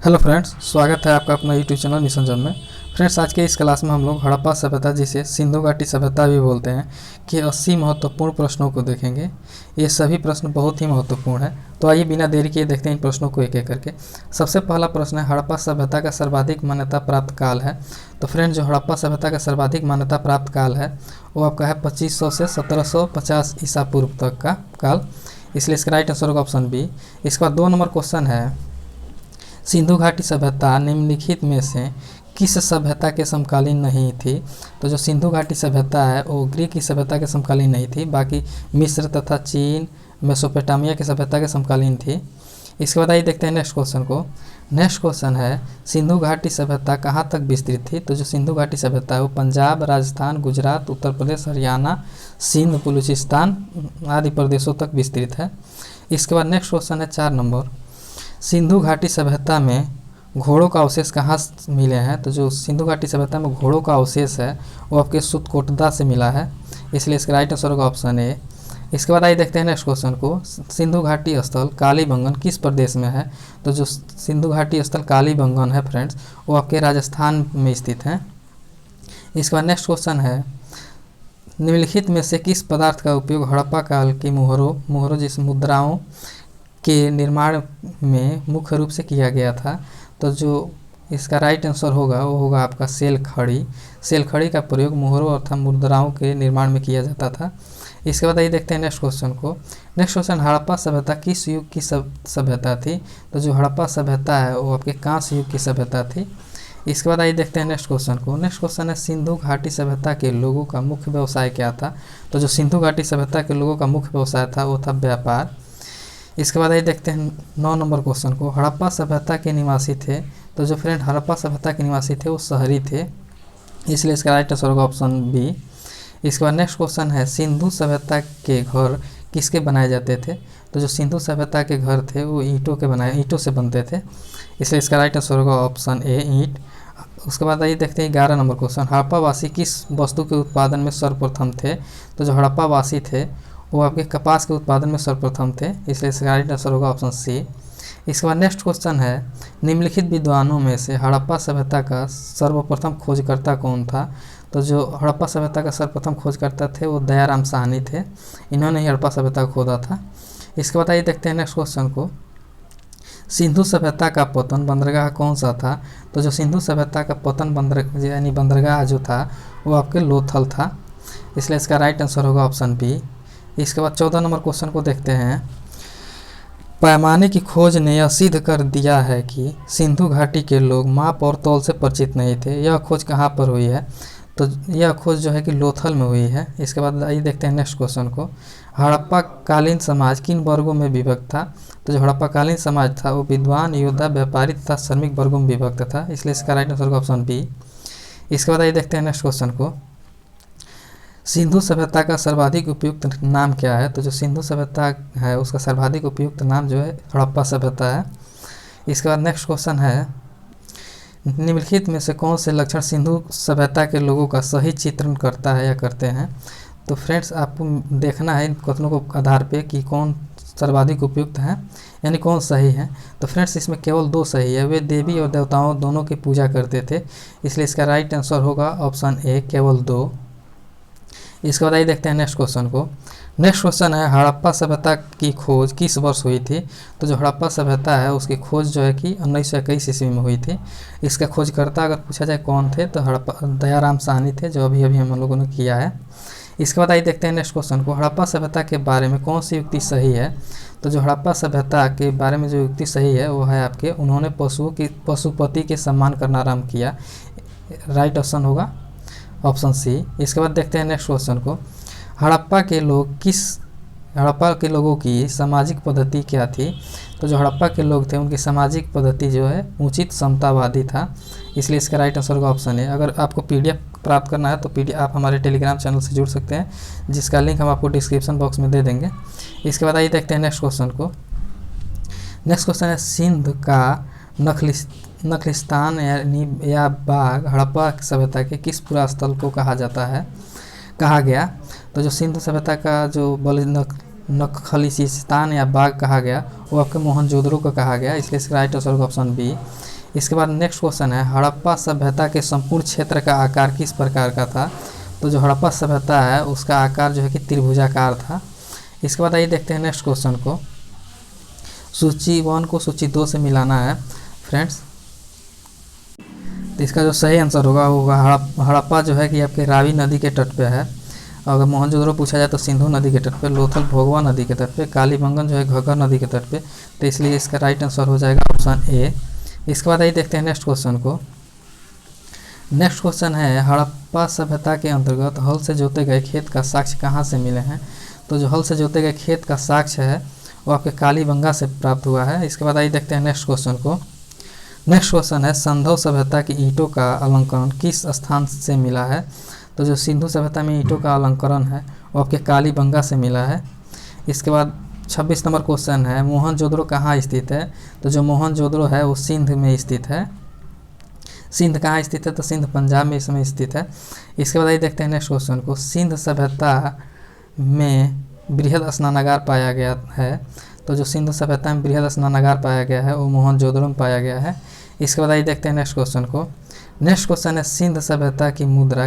Hello friends, स्वागत है आपका अपना यूट्यूब चैनल मिशन जब में। फ्रेंड्स, आज के इस क्लास में हम लोग हड़प्पा सभ्यता, जिसे सिंधु घाटी सभ्यता भी बोलते हैं, कि 80 महत्वपूर्ण प्रश्नों को देखेंगे। ये सभी प्रश्न बहुत ही महत्वपूर्ण है। तो आइए बिना देरी किए देखते हैं इन प्रश्नों को एक एक करके। सबसे पहला प्रश्न है, हड़प्पा सभ्यता का सर्वाधिक मान्यता प्राप्त काल है। तो फ्रेंड्स, जो हड़प्पा सभ्यता का सर्वाधिक मान्यता प्राप्त काल है वो आपका है 2500 से 1750 ईसा पूर्व तक का काल, इसलिए इसका राइट आंसर होगा ऑप्शन बी। इसके बाद 2 नंबर क्वेश्चन है, सिंधु घाटी सभ्यता निम्नलिखित में से किस सभ्यता के समकालीन नहीं थी। तो जो सिंधु घाटी सभ्यता है वो ग्रीक की सभ्यता के समकालीन नहीं थी, बाकी मिस्र तथा चीन, मेसोपोटामिया की सभ्यता के समकालीन थी। इसके बाद आइए देखते हैं नेक्स्ट क्वेश्चन को। नेक्स्ट क्वेश्चन है, सिंधु घाटी सभ्यता कहाँ तक विस्तृत थी। तो जो सिंधु घाटी सभ्यता है वो पंजाब, राजस्थान, गुजरात, उत्तर प्रदेश, हरियाणा, सिंध, बलूचिस्तान आदि प्रदेशों तक विस्तृत है। इसके बाद नेक्स्ट क्वेश्चन है 4 नंबर, सिंधु घाटी सभ्यता में घोड़ों का अवशेष कहाँ मिले हैं। तो जो सिंधु घाटी सभ्यता में घोड़ों का अवशेष है वो आपके सुतकोटदा से मिला है, इसलिए इसका राइट आंसर होगा ऑप्शन ए। इसके बाद आइए देखते हैं नेक्स्ट क्वेश्चन को। सिंधु घाटी स्थल कालीबंगन किस प्रदेश में है। तो जो सिंधु घाटी स्थल कालीबंगन है फ्रेंड्स, वो आपके राजस्थान में स्थित है। इसके बाद नेक्स्ट क्वेश्चन है, निम्नलिखित में से किस पदार्थ का उपयोग हड़प्पा काल की मुहरों जिस मुद्राओं के निर्माण में मुख्य रूप से किया गया था। तो जो इसका राइट आंसर होगा वो होगा आपका सेल खड़ी। सेल खड़ी का प्रयोग मुहरों अर्थात मुद्राओं के निर्माण में किया जाता था। इसके बाद आइए देखते हैं नेक्स्ट क्वेश्चन को। नेक्स्ट क्वेश्चन, हड़प्पा सभ्यता किस युग की सभ्यता थी। तो जो हड़प्पा सभ्यता है वो आपके कांस्य युग की सभ्यता थी। इसके बाद आइए देखते हैं नेक्स्ट क्वेश्चन को। नेक्स्ट क्वेश्चन है, सिंधु घाटी सभ्यता के लोगों का मुख्य व्यवसाय क्या था। तो जो सिंधु घाटी सभ्यता के लोगों का मुख्य व्यवसाय था वो था व्यापार। इसके बाद आइए देखते हैं 9 नंबर क्वेश्चन को। हड़प्पा सभ्यता के निवासी थे। तो जो फ्रेंड हड़प्पा सभ्यता के निवासी थे वो शहरी थे, इसलिए इसका राइट आंसर होगा ऑप्शन बी। इसके बाद नेक्स्ट क्वेश्चन है, सिंधु सभ्यता के घर किसके बनाए जाते थे। तो जो सिंधु सभ्यता के घर थे वो ईंटों से बनते थे, इसलिए इसका राइट आंसर होगा ऑप्शन ए, ईंट। उसके बाद आइए देखते हैं 11 नंबर क्वेश्चन, हड़प्पावासी किस वस्तु के उत्पादन में सर्वप्रथम थे। तो जो हड़प्पावासी थे वो आपके कपास के उत्पादन में सर्वप्रथम थे, इसलिए इसका राइट आंसर होगा ऑप्शन सी। इसके बाद नेक्स्ट क्वेश्चन है, निम्नलिखित विद्वानों में से हड़प्पा सभ्यता का सर्वप्रथम खोजकर्ता कौन था। तो जो हड़प्पा सभ्यता का सर्वप्रथम खोजकर्ता थे वो दयाराम साहनी थे, इन्होंने ही हड़प्पा सभ्यता को खोदा था। इसके बाद आइए देखते हैं नेक्स्ट क्वेश्चन को। सिंधु सभ्यता का पतन बंदरगाह कौन सा था। तो जो सिंधु सभ्यता का पतन बंदरगाह जो था वो आपके लोथल था, इसलिए इसका राइट आंसर होगा ऑप्शन बी। इसके बाद 14 नंबर क्वेश्चन को देखते हैं, पैमाने की खोज ने यह सिद्ध कर दिया है कि सिंधु घाटी के लोग माप और तौल से परिचित नहीं थे। यह खोज कहाँ पर हुई है। तो यह खोज जो है कि लोथल में हुई है। इसके बाद आइए देखते हैं नेक्स्ट क्वेश्चन को। हड़प्पा कालीन समाज किन वर्गों में विभक्त था। तो जो हड़प्पा कालीन समाज था वो विद्वान, योद्धा, व्यापारी तथा श्रमिक वर्गों में विभक्त था, इसलिए इसका राइट आंसर होगा ऑप्शन बी। इसके बाद आइए देखते हैं नेक्स्ट क्वेश्चन को, सिंधु सभ्यता का सर्वाधिक उपयुक्त नाम क्या है। तो जो सिंधु सभ्यता है उसका सर्वाधिक उपयुक्त नाम जो है हड़प्पा सभ्यता है। इसके बाद नेक्स्ट क्वेश्चन है, निम्नलिखित में से कौन से लक्षण सिंधु सभ्यता के लोगों का सही चित्रण करता है या करते हैं। तो फ्रेंड्स, आपको देखना है इन कथनों को आधार पे कि कौन सर्वाधिक उपयुक्त है, यानी कौन सही है। तो फ्रेंड्स, इसमें केवल 2 सही है। वे देवी और देवताओं दोनों की पूजा करते थे, इसलिए इसका राइट आंसर होगा ऑप्शन ए, केवल 2। इसके बाद आइए देखते हैं नेक्स्ट क्वेश्चन को। नेक्स्ट क्वेश्चन है, हड़प्पा सभ्यता की खोज किस वर्ष हुई थी। तो जो हड़प्पा सभ्यता है उसकी खोज जो है कि 1921 ईस्वी में हुई थी। इसका खोजकर्ता अगर पूछा जाए कौन थे तो दयाराम साहनी थे, जो अभी हम लोगों ने किया है। इसके बाद आइए देखते हैं नेक्स्ट क्वेश्चन को, हड़प्पा सभ्यता के बारे में कौन सी युक्ति सही है। तो जो हड़प्पा सभ्यता के बारे में जो युक्ति सही है वो है आपके, उन्होंने पशुपति के सम्मान करना आरम्भ किया, राइट ऑप्शन होगा ऑप्शन सी। इसके बाद देखते हैं नेक्स्ट क्वेश्चन को, हड़प्पा के लोगों की सामाजिक पद्धति क्या थी। तो जो हड़प्पा के लोग थे उनकी सामाजिक पद्धति जो है उचित समतावादी था, इसलिए इसका राइट आंसर होगा ऑप्शन ए। अगर आपको PDF प्राप्त करना है तो PDF आप हमारे टेलीग्राम चैनल से जुड़ सकते हैं, जिसका लिंक हम आपको डिस्क्रिप्शन बॉक्स में दे देंगे। इसके बाद आइए देखते हैं नेक्स्ट क्वेश्चन को। नेक्स्ट क्वेश्चन है, सिंध का नखलिस्तान या बाग हड़प्पा सभ्यता के किस पुरा स्थल को कहा गया। तो जो सिंधु सभ्यता का जो नखलिस्तान या बाग कहा गया वो आपके मोहनजोदड़ो को कहा गया, इसलिए इसका राइट आंसर होगा ऑप्शन बी। इसके बाद नेक्स्ट क्वेश्चन है हड़प्पा सभ्यता के संपूर्ण क्षेत्र का आकार किस प्रकार का था। तो जो हड़प्पा सभ्यता है उसका आकार जो है कि त्रिभुजाकार था। इसके बाद आइए देखते हैं नेक्स्ट क्वेश्चन को। सूची 1 को सूची 2 से मिलाना है फ्रेंड्स। तो इसका जो सही आंसर होगा वो होगा हड़प्पा जो है कि आपके रावी नदी के तट पे है। अगर मोहनजोदड़ो पूछा जाए तो सिंधु नदी के तट पे, लोथल भोगवा नदी के तट पे, कालीबंगन जो है घग्गर नदी के तट पे। तो इसलिए इसका राइट आंसर हो जाएगा ऑप्शन ए। इसके बाद आइए देखते हैं नेक्स्ट क्वेश्चन को। नेक्स्ट क्वेश्चन है हड़प्पा सभ्यता के अंतर्गत हल से जोते गए खेत का साक्ष्य कहाँ से मिले हैं। तो जो हल से जोते गए खेत का साक्ष्य है वो आपके कालीबंगा से प्राप्त हुआ है। इसके बाद आइए देखते हैं नेक्स्ट क्वेश्चन को। नेक्स्ट क्वेश्चन है सिंधु सभ्यता की ईंटों का अलंकरण किस स्थान से मिला है। तो जो सिंधु सभ्यता में ईंटों का अलंकरण है वो आपके कालीबंगा से मिला है। इसके बाद 26 नंबर क्वेश्चन है मोहनजोदड़ो कहाँ स्थित है। तो जो मोहनजोदड़ो है वो सिंध में स्थित है। सिंध कहाँ स्थित है। तो सिंध पंजाब में इसमें स्थित है। इसके बाद आइए देखते हैं नेक्स्ट क्वेश्चन को। सिंध सभ्यता में बृहद स्नानागार पाया गया है। तो जो सिंधु सभ्यता में बृहद स्नानागार पाया गया है वो मोहनजोदड़ो में पाया गया है। इसके बाद आइए देखते हैं नेक्स्ट क्वेश्चन को। नेक्स्ट क्वेश्चन है सिंध सभ्यता की मुद्रा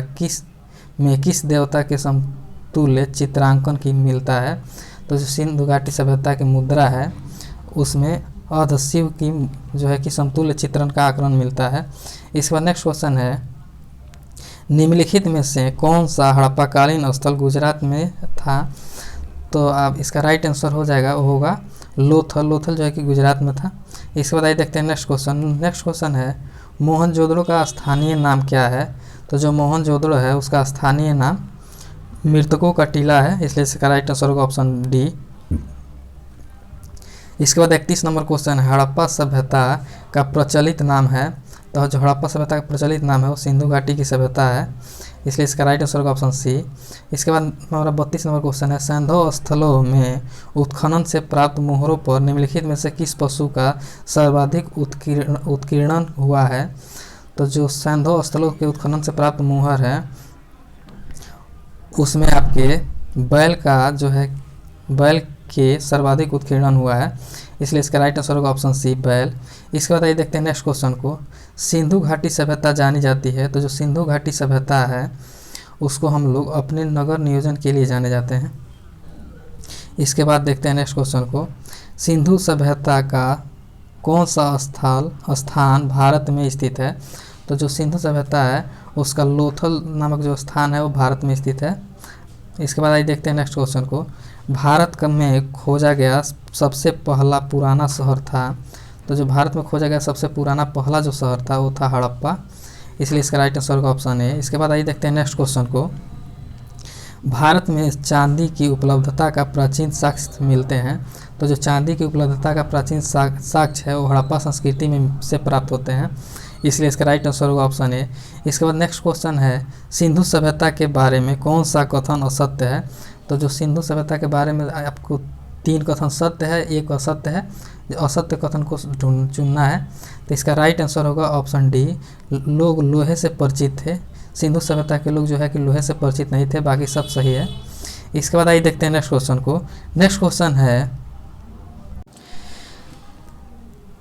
किस देवता के समतुल्य चित्रांकन की मिलता है। तो जो सिंधु घाटी सभ्यता की मुद्रा है उसमें अर्ध शिव की जो है कि समतुल्य चित्रण का आकरण मिलता है। इसके बाद नेक्स्ट क्वेश्चन है निम्नलिखित में से कौन सा हड़प्पाकालीन स्थल गुजरात में था। तो आप इसका राइट आंसर हो जाएगा वो होगा लोथल। लोथल जो है कि गुजरात में था। इसके बाद आइए देखते हैं नेक्स्ट क्वेश्चन। नेक्स्ट क्वेश्चन है मोहनजोदड़ो का स्थानीय नाम क्या है। तो जो मोहनजोदड़ो है उसका स्थानीय नाम मृतकों का टीला है। इसलिए इसका राइट आंसर होगा ऑप्शन डी। इसके बाद 31 नंबर क्वेश्चन है हड़प्पा सभ्यता का प्रचलित नाम है। तो जो हड़प्पा सभ्यता का प्रचलित नाम है वो सिंधु घाटी की सभ्यता है। इसलिए इसका राइट आंसर होगा ऑप्शन सी। इसके बाद हमारा 32 नंबर क्वेश्चन है सैंधव स्थलों में उत्खनन से प्राप्त मोहरों पर निम्नलिखित में से किस पशु का सर्वाधिक उत्कीर्णन हुआ है। तो जो सैंधव स्थलों के उत्खनन से प्राप्त मोहर है उसमें आपके बैल का जो है बैल के सर्वाधिक उत्कीर्णन हुआ है। इसलिए इसका राइट आंसर होगा ऑप्शन सी बैल। इसके बाद आइए देखते हैं नेक्स्ट क्वेश्चन को। सिंधु घाटी सभ्यता जानी जाती है। तो जो सिंधु घाटी सभ्यता है उसको हम लोग अपने नगर नियोजन के लिए जाने जाते हैं। इसके बाद देखते हैं नेक्स्ट क्वेश्चन को। सिंधु सभ्यता का कौन सा स्थान भारत में स्थित है। तो जो सिंधु सभ्यता है उसका लोथल नामक जो स्थान है वो भारत में स्थित है। इसके बाद आइए देखते हैं नेक्स्ट क्वेश्चन को। भारत में खोजा गया सबसे पहला पुराना शहर था। तो जो भारत में खोजा गया सबसे पुराना पहला जो शहर था वो था हड़प्पा। इसलिए इसका राइट आंसर का ऑप्शन है। इसके बाद आइए देखते हैं नेक्स्ट क्वेश्चन को। भारत में चांदी की उपलब्धता का प्राचीन साक्ष्य मिलते हैं। तो जो चांदी की उपलब्धता का प्राचीन साक्ष्य है वो हड़प्पा संस्कृति में से प्राप्त होते हैं। इसलिए इसका राइट आंसर होगा ऑप्शन ए। इसके बाद नेक्स्ट क्वेश्चन है सिंधु सभ्यता के बारे में कौन सा कथन असत्य है। तो जो सिंधु सभ्यता के बारे में आपको 3 कथन सत्य है, 1 असत्य है। जो असत्य कथन को चुनना है। तो इसका राइट आंसर होगा ऑप्शन डी। लोग लोहे से परिचित थे। सिंधु सभ्यता के लोग जो है कि लोहे से परिचित नहीं थे, बाकी सब सही है। इसके बाद आइए देखते हैं नेक्स्ट क्वेश्चन को। नेक्स्ट क्वेश्चन है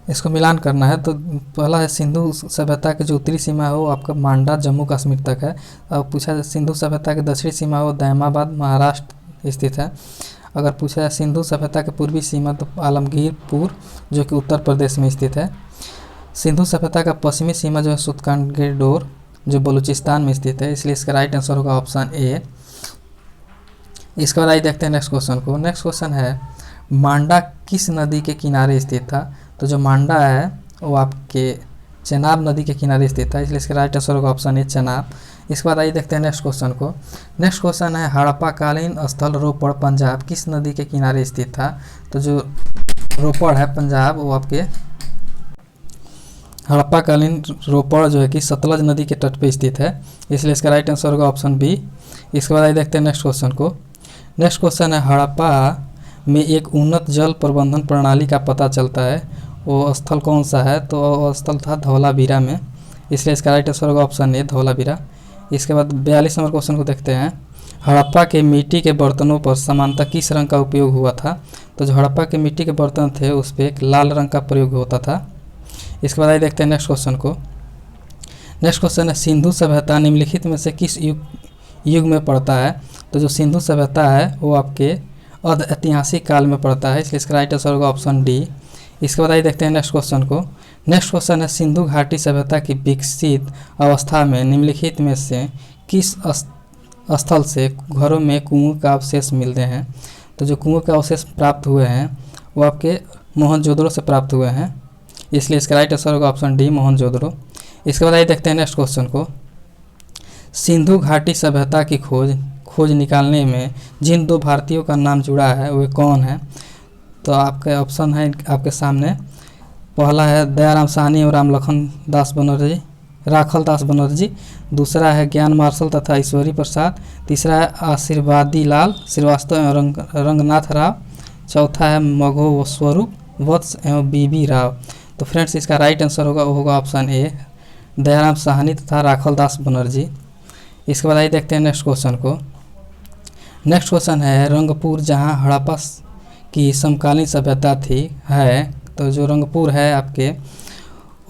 इसको मिलान करना है। तो पहला है सिंधु सभ्यता की जो उत्तरी सीमा है वो आपका मांडा जम्मू कश्मीर तक है। और पूछा जाए सिंधु सभ्यता की दक्षिणी सीमा वो दैमाबाद महाराष्ट्र स्थित है। अगर पूछा जाए सिंधु सभ्यता की पूर्वी सीमा तो आलमगीरपुर जो कि उत्तर प्रदेश में स्थित है। सिंधु सभ्यता का पश्चिमी सीमा जो है सुतकानगेडोर जो बलूचिस्तान में स्थित है। इसलिए इसका राइट आंसर होगा ऑप्शन ए। इसके बाद आइए देखते हैं नेक्स्ट क्वेश्चन को। नेक्स्ट क्वेश्चन है मांडा किस नदी के किनारे स्थित था। तो जो मांडा है वो आपके चेनाब नदी के किनारे स्थित है। इसलिए इसका राइट आंसर होगा ऑप्शन ए चेनाब। इसके बाद आइए देखते हैं नेक्स्ट क्वेश्चन को। नेक्स्ट क्वेश्चन है हड़प्पाकालीन स्थल रोपड़ पंजाब किस नदी के किनारे स्थित था। तो जो रोपड़ है पंजाब वो आपके हड़प्पाकालीन रोपड़ जो है कि सतलज नदी के तट पर स्थित है। इसलिए इसका राइट आंसर होगा ऑप्शन बी। इसके बाद आइए देखते हैं नेक्स्ट क्वेश्चन को। नेक्स्ट क्वेश्चन है हड़प्पा में एक उन्नत जल प्रबंधन प्रणाली का पता चलता है वो स्थल कौन सा है। तो वो स्थल था धौलावीरा में। इसलिए इसका राइट आंसर होगा ऑप्शन ए धौलावीरा। इसके बाद 42 नंबर क्वेश्चन को देखते हैं हड़प्पा के मिट्टी के बर्तनों पर सामान्यतः किस रंग का उपयोग हुआ था। तो जो हड़प्पा के मिट्टी के बर्तन थे उस पर एक लाल रंग का प्रयोग होता था। इसके बाद आइए देखते हैं नेक्स्ट क्वेश्चन को। नेक्स्ट क्वेश्चन है सिंधु सभ्यता निम्नलिखित में से किस युग में पड़ता है। तो जो सिंधु सभ्यता है वो आपके अर्ध ऐतिहासिक काल में पड़ता है, इसलिए इसका राइट आंसर होगा ऑप्शन डी। इसके बाद आइए देखते हैं नेक्स्ट क्वेश्चन को। नेक्स्ट क्वेश्चन है सिंधु घाटी सभ्यता की विकसित अवस्था में निम्नलिखित में से किस स्थल से घरों में कुओं का अवशेष मिलते हैं। तो जो कुओं का अवशेष प्राप्त हुए हैं वो आपके मोहनजोदड़ो से प्राप्त हुए हैं, इसलिए इसका राइट आंसर होगा ऑप्शन डी मोहनजोदड़ो। इसके बाद आइए देखते हैं नेक्स्ट क्वेश्चन को। सिंधु घाटी सभ्यता की खोज निकालने में जिन दो भारतीयों का नाम जुड़ा है वे कौन है। तो आपके ऑप्शन है आपके सामने, पहला है दयाराम साहनी और रामलखन दास बनर्जी, राखल दास बनर्जी। दूसरा है ज्ञान मार्शल तथा ईश्वरी प्रसाद। तीसरा है आशीर्वादी लाल श्रीवास्तव एवं रंगनाथ राव। चौथा है मघो स्वरूप वत्स एवं बीबी राव। तो फ्रेंड्स इसका राइट आंसर होगा ऑप्शन ए दयाराम साहनी तथा राखल दास बनर्जी। इसके बाद आइए देखते हैं नेक्स्ट क्वेश्चन को। नेक्स्ट क्वेश्चन है रंगपुर जहां हड़प्पा की समकालीन सभ्यता थी है। तो जो रंगपुर है आपके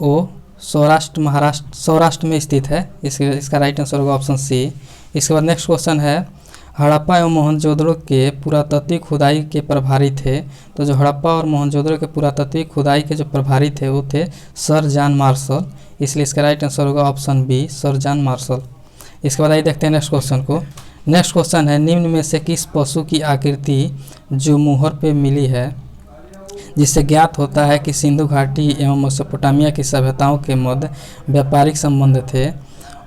वो सौराष्ट्र में स्थित है, इसका राइट आंसर होगा ऑप्शन सी। इसके बाद नेक्स्ट क्वेश्चन है हड़प्पा एवं मोहनजोदड़ो के पुरातत्विक खुदाई के प्रभारी थे। तो जो हड़प्पा और मोहनजोदड़ो के पुरातत्विक खुदाई के जो प्रभारी थे वो थे सर जॉन मार्शल, इसलिए इसका राइट आंसर होगा option B sir John Marshall. इसके बाद आइए देखते हैं नेक्स्ट क्वेश्चन को। नेक्स्ट क्वेश्चन है निम्न में से किस पशु की आकृति जो मुहर पे मिली है जिससे ज्ञात होता है कि सिंधु घाटी एवं मेसोपोटामिया की सभ्यताओं के मध्य व्यापारिक संबंध थे,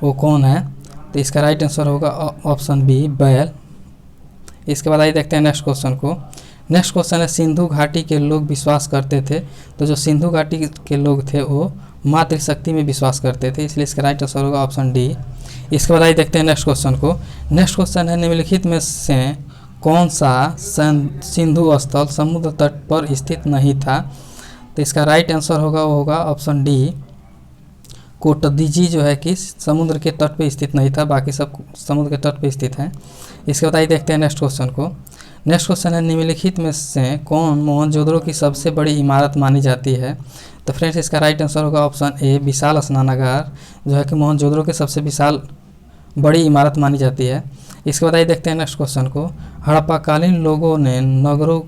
वो कौन है। तो इसका राइट आंसर होगा ऑप्शन बी बैल। इसके बाद आइए देखते हैं नेक्स्ट क्वेश्चन को। नेक्स्ट क्वेश्चन है सिंधु घाटी के लोग विश्वास करते थे। तो जो सिंधु घाटी के लोग थे वो मातृशक्ति में विश्वास करते थे, इसलिए इसका राइट आंसर होगा ऑप्शन डी। इसके बाद आइए देखते हैं नेक्स्ट क्वेश्चन को। नेक्स्ट क्वेश्चन है निम्नलिखित में से कौन सा सिंधु स्थल समुद्र तट पर स्थित नहीं था। तो इसका राइट आंसर होगा ऑप्शन डी कोटदीजी जो है कि समुद्र के तट पर स्थित नहीं था, बाकी सब समुद्र के तट पर स्थित हैं। इसके बाद आइए देखते हैं नेक्स्ट क्वेश्चन को। नेक्स्ट क्वेश्चन है निम्नलिखित में से कौन मोहनजोदड़ो की सबसे बड़ी इमारत मानी जाती है। तो फ्रेंड्स इसका राइट आंसर होगा ऑप्शन ए विशाल स्नानागार, जो है कि मोहनजोदड़ो की सबसे विशाल बड़ी इमारत मानी जाती है। इसके बाद आइए देखते हैं नेक्स्ट क्वेश्चन को। हड़प्पाकालीन लोगों ने नगरों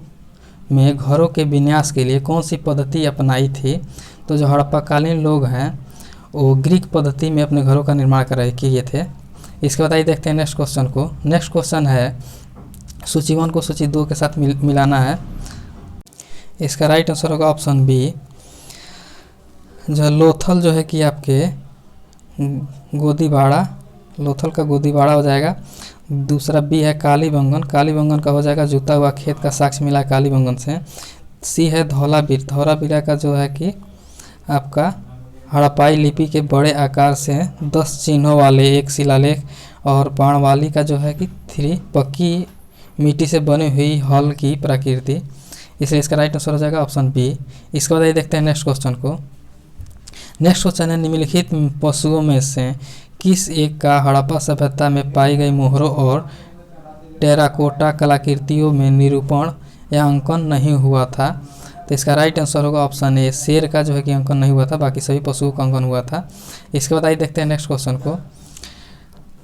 में घरों के विन्यास के लिए कौन सी पद्धति अपनाई थी। तो जो हड़प्पाकालीन लोग हैं वो ग्रीक पद्धति में अपने घरों का निर्माण किए थे। इसके बाद आइए देखते हैं नेक्स्ट क्वेश्चन को। नेक्स्ट क्वेश्चन है सूची 1 को सूची 2 के साथ मिलाना है। इसका राइट आंसर होगा ऑप्शन बी जो लोथल जो है कि आपके गोदीबाड़ा, लोथल का गोदीबाड़ा हो जाएगा। दूसरा बी है कालीबंगन, कालीबंगन का हो जाएगा जुता हुआ खेत का साक्ष्य मिला कालीबंगन से। सी है धौलावीर, धौलावीरा का जो है कि आपका हड़प्पाई लिपि के बड़े आकार से 10 चिन्हों वाले एक शिलालेख, और बाणवाली का जो है कि 3 पक्की मिट्टी से बनी हुई हल की प्रकृति, इसलिए इसका राइट आंसर हो जाएगा ऑप्शन बी। इसके बाद देखते हैं नेक्स्ट क्वेश्चन को। नेक्स्ट क्वेश्चन है निम्नलिखित पशुओं में से किस एक का हड़प्पा सभ्यता में पाई गई मोहरों और टेराकोटा कलाकृतियों में निरूपण या अंकन नहीं हुआ था। तो इसका राइट आंसर होगा ऑप्शन ए शेर का जो है कि अंकन नहीं हुआ था, बाकी सभी पशुओं का अंकन हुआ था। इसके बाद आइए देखते हैं नेक्स्ट क्वेश्चन को।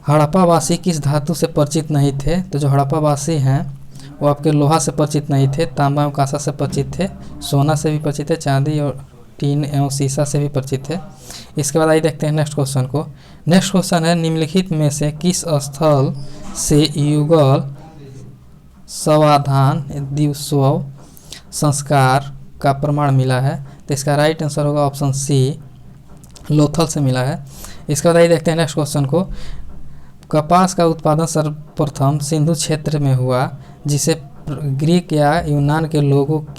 हड़प्पावासी किस धातु से परिचित नहीं थे। तो जो हड़प्पावासी हैं वो आपके लोहा से परिचित नहीं थे, तांबा एवं कांसा से परिचित थे, सोना से भी परिचित थे, चांदी और टीन एवं शीशा से भी परिचित थे। इसके बाद आइए देखते हैं नेक्स्ट क्वेश्चन को। नेक्स्ट क्वेश्चन है निम्नलिखित में से किस स्थल से युगल समाधान दिवसों संस्कार का प्रमाण मिला है। तो इसका राइट आंसर होगा ऑप्शन सी लोथल से मिला है। इसके बाद आइए देखते हैं नेक्स्ट क्वेश्चन को। कपास का उत्पादन सर्वप्रथम सिंधु क्षेत्र में हुआ, जिसे ग्रीक या यूनान के लोग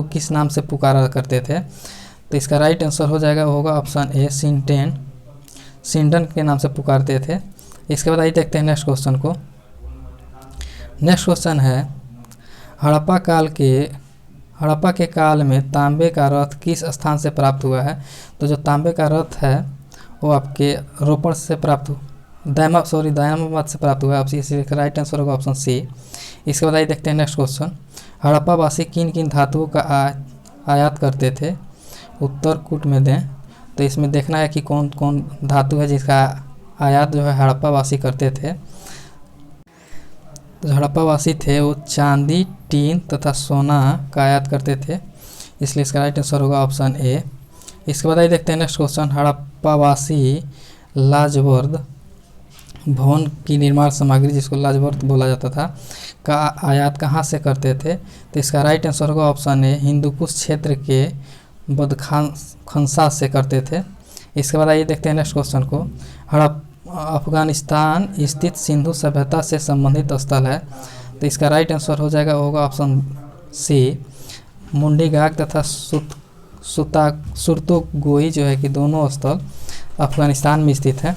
किस नाम से पुकारा करते थे। तो इसका राइट आंसर हो जाएगा होगा ऑप्शन ए सिंडन के नाम से पुकारते थे। इसके बाद आइए देखते हैं नेक्स्ट क्वेश्चन को। नेक्स्ट क्वेश्चन है हड़प्पा के काल में तांबे का रथ किस स्थान से प्राप्त हुआ है। तो जो तांबे का रथ है वो आपके रोपड़ से प्राप्त दयामाबाद से प्राप्त हुआ है, इसी का राइट आंसर होगा ऑप्शन सी। इसके बाद आइए देखते हैं नेक्स्ट क्वेश्चन। हड़प्पावासी किन किन धातुओं का आयात करते थे। उत्तर कूट में दें। तो इसमें देखना है कि कौन कौन धातु है जिसका आयात जो है हड़प्पा वासी करते थे। तो हड़प्पा वासी थे वो चांदी, टीन तथा सोना का आयात करते थे, इसलिए इसका राइट आंसर होगा ऑप्शन ए। इसके बाद आइए देखते हैं नेक्स्ट क्वेश्चन। हड़प्पावासी लाजवर्द भवन की निर्माण सामग्री, जिसको लाजवर्द बोला जाता था, का आयात कहाँ से करते थे? तो इसका राइट आंसर होगा ऑप्शन ए, हिंदूकुश क्षेत्र के बदखानसा से करते थे। इसके बाद आइए देखते हैं नेक्स्ट क्वेश्चन को। अफगानिस्तान स्थित सिंधु सभ्यता से संबंधित स्थल है, तो इसका राइट आंसर हो जाएगा होगा ऑप्शन सी, मुंडी घाट तथा सुरतोगोई जो है कि दोनों स्थल अफगानिस्तान में स्थित है।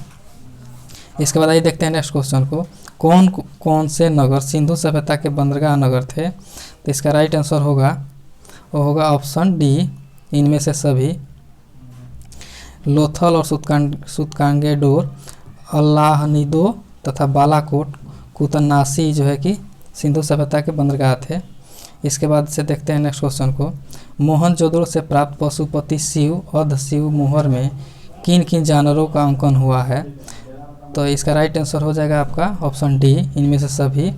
इसके बाद आइए देखते हैं नेक्स्ट क्वेश्चन को। कौन कौन से नगर सिंधु सभ्यता के बंदरगाह नगर थे? तो इसका राइट आंसर होगा वो होगा ऑप्शन डी, इनमें से सभी। लोथल और सुतकांगेडोर, अल्लाहनीदो तथा बालाकोट कुतन्नासी जो है कि सिंधु सभ्यता के बंदरगाह थे। इसके बाद से देखते हैं नेक्स्ट क्वेश्चन को। मोहनजोदड़ो से प्राप्त पशुपति शिव अर्ध शिव मोहर में किन किन जानवरों का अंकन हुआ है? तो इसका राइट आंसर हो जाएगा आपका ऑप्शन डी, इनमें से सभी।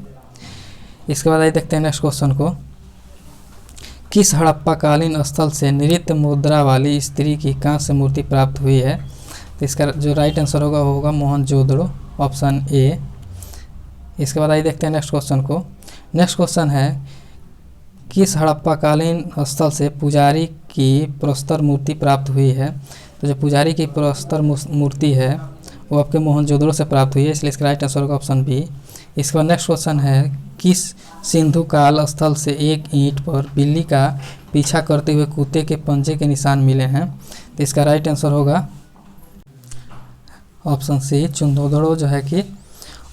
इसके बाद आइए देखते हैं नेक्स्ट क्वेश्चन को। किस हड़प्पाकालीन स्थल से नृत्य मुद्रा वाली स्त्री की कांस्य मूर्ति प्राप्त हुई है? तो इसका जो राइट आंसर होगा वो होगा मोहनजोदड़ो, ऑप्शन ए। इसके बाद आइए देखते हैं नेक्स्ट क्वेश्चन को। नेक्स्ट क्वेश्चन है किस हड़प्पाकालीन स्थल से पुजारी की प्रस्तर मूर्ति प्राप्त हुई है? तो जो पुजारी की प्रस्तर मूर्ति है वो आपके मोहनजोदड़ो से प्राप्त हुई है, इसलिए इसका राइट आंसर होगा ऑप्शन बी। इसके बाद नेक्स्ट क्वेश्चन है किस सिंधु काल स्थल से एक ईंट पर बिल्ली का पीछा करते हुए कुत्ते के पंजे के निशान मिले हैं? तो इसका राइट आंसर होगा ऑप्शन सी, चुंदोदड़ो जो है कि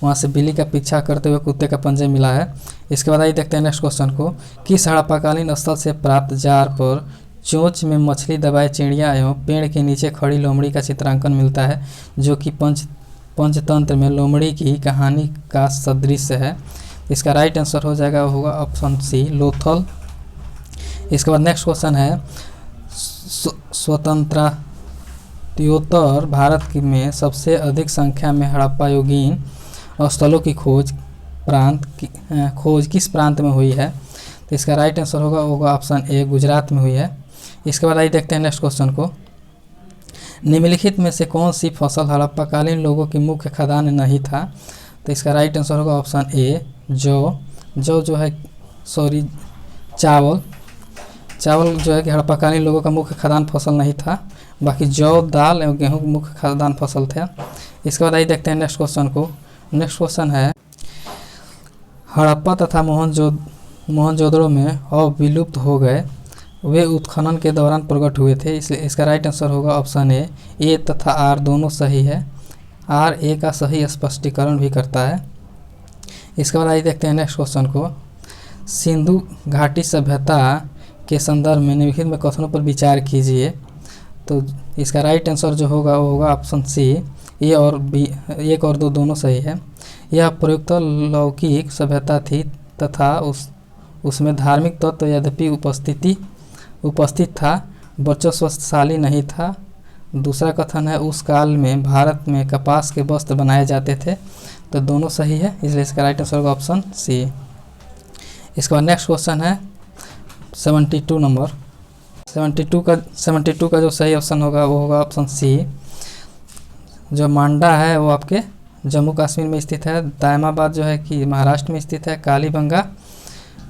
वहाँ से बिल्ली का पीछा करते हुए कुत्ते का पंजे मिला है। इसके बाद आइए देखते हैं नेक्स्ट क्वेश्चन को। किस हड़प्पाकालीन स्थल से प्राप्त जार पर चोंच में मछली दबाए चिड़िया एवं पेड़ के नीचे खड़ी लोमड़ी का चित्रांकन मिलता है, जो कि पंचतंत्र में लोमड़ी की कहानी का सदृश है? इसका राइट आंसर हो जाएगा होगा ऑप्शन सी, लोथल। इसके बाद नेक्स्ट क्वेश्चन है स्वतंत्रोत्तर भारत में सबसे अधिक संख्या में हड़प्पा युगीन स्थलों की खोज किस प्रांत में हुई है? तो इसका राइट आंसर होगा ऑप्शन ए, गुजरात में हुई है। इसके बाद आइए देखते हैं नेक्स्ट क्वेश्चन को। निम्नलिखित में से कौन सी फसल हड़प्पाकालीन लोगों की मुख्य खाद्यान्न नहीं था? तो इसका राइट आंसर होगा ऑप्शन ए, जौ जो है चावल जो है कि हड़प्पाकालीन लोगों का मुख्य खाद्यान्न फसल नहीं था, बाकी जौ, दाल एवं गेहूं मुख्य खाद्यान्न फसल थे। इसके बाद आइए देखते हैं नेक्स्ट क्वेश्चन को। नेक्स्ट क्वेश्चन है हड़प्पा तथा मोहनजोदड़ो में अविलुप्त हो गए वे उत्खनन के दौरान प्रकट हुए थे, इसलिए इसका राइट आंसर होगा ऑप्शन ए तथा आर दोनों सही है। आर ए का सही स्पष्टीकरण भी करता है। इसके बाद आइए देखते हैं नेक्स्ट क्वेश्चन को। सिंधु घाटी सभ्यता के संदर्भ में निम्नलिखित में कथनों पर विचार कीजिए। तो इसका राइट आंसर जो होगा वो होगा ऑप्शन सी, ए और बी, एक और दो दोनों सही है। यह प्रयुक्त लौकिक सभ्यता थी तथा उसमें धार्मिक तत्व यद्यपि उपस्थित था, वर्चस्वशाली नहीं था। दूसरा कथन है उस काल में भारत में कपास के वस्त्र बनाए जाते थे, तो दोनों सही है, इसलिए इसका राइट आंसर होगा ऑप्शन सी। इसके बाद नेक्स्ट क्वेश्चन है 72 नंबर। 72 का जो सही ऑप्शन होगा वो होगा ऑप्शन सी। जो मांडा है वो आपके जम्मू कश्मीर में स्थित है, दायमाबाद जो है कि महाराष्ट्र में स्थित है, कालीबंगा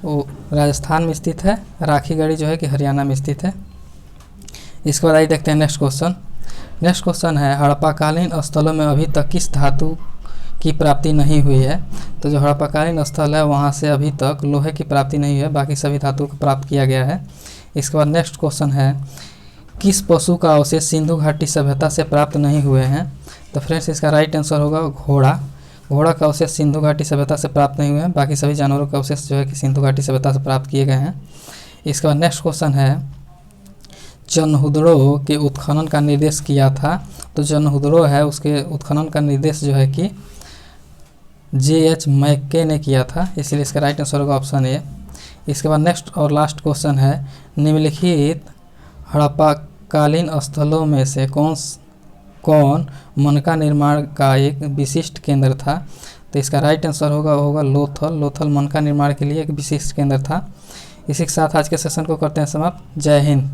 वो राजस्थान में स्थित है, राखीगढ़ी जो है कि हरियाणा में स्थित है। इसके बाद आइए देखते हैं नेक्स्ट क्वेश्चन। नेक्स्ट क्वेश्चन है हड़प्पाकालीन स्थलों में अभी तक किस धातु की प्राप्ति नहीं हुई है? तो जो हड़प्पाकालीन स्थल है वहाँ से अभी तक लोहे की प्राप्ति नहीं हुई है, बाकी सभी धातु को प्राप्त किया गया है। इसके बाद नेक्स्ट क्वेश्चन है किस पशु का अवशेष सिंधु घाटी सभ्यता से प्राप्त नहीं हुए हैं? तो फ्रेंड्स इसका राइट आंसर होगा घोड़ा का अवशेष सिंधु घाटी सभ्यता से प्राप्त नहीं हुए हैं, बाकी सभी जानवरों का अवशेष जो है कि सिंधु घाटी सभ्यता से प्राप्त किए गए हैं। इसके बाद नेक्स्ट क्वेश्चन है चनहुदड़ो के उत्खनन का निर्देश किया था? तो चनहुदड़ो है उसके उत्खनन का निर्देश जो है कि J.H. मैक्के ने किया था, इसलिए इसका राइट आंसर होगा ऑप्शन ए। इसके बाद नेक्स्ट और लास्ट क्वेश्चन है निम्नलिखित हड़प्पा कालीन स्थलों में से कौन मनका निर्माण का एक विशिष्ट केंद्र था? तो इसका राइट आंसर होगा लोथल। लोथल मनका निर्माण के लिए एक विशिष्ट केंद्र था। इसी के साथ आज के सेशन को करते हैं समाप्त। जय हिंद।